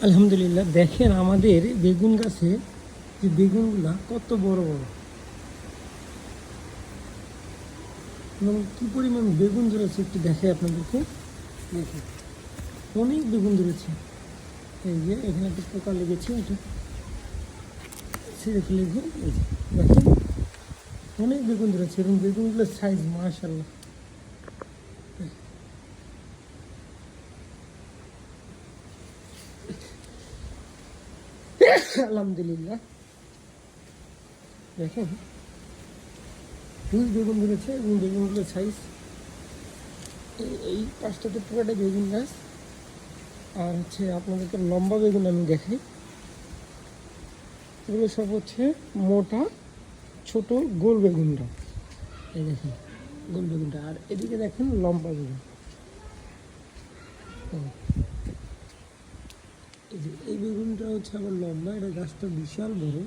আলহামদুলিল্লাহ, দেখেন আমাদের বেগুন গাছে যে বেগুনগুলা কত বড় বড় এবং কী পরিমাণ বেগুন ধরেছে একটু দেখে আপনাদেরকে। দেখেন অনেক বেগুন ধরেছে। এই যে এখানে একটা পোকা লেগেছে, এটা ছেড়ে ফেলে দিয়ে এই যে দেখেন অনেক বেগুন ধরেছে এবং বেগুনগুলোর সাইজ মাশাআল্লাহ। আলহামদুলিল্লাহ, দেখেন হিউজ বেগুন ধরেছে এবং বেগুনগুলোর সাইজ এই পাঁচটাতে পুরোটা বেগুন গাছ। আর হচ্ছে আপনাদেরকে লম্বা বেগুন আমি দেখাই, এগুলো সব হচ্ছে মোটা ছোট গোল বেগুনটা। এই দেখেন গোল বেগুনটা, আর এদিকে দেখেন লম্বা বেগুন। এই যে এই বেগুনটা হচ্ছে আবার লম্বা, এটা গাছটা বিশাল বড়।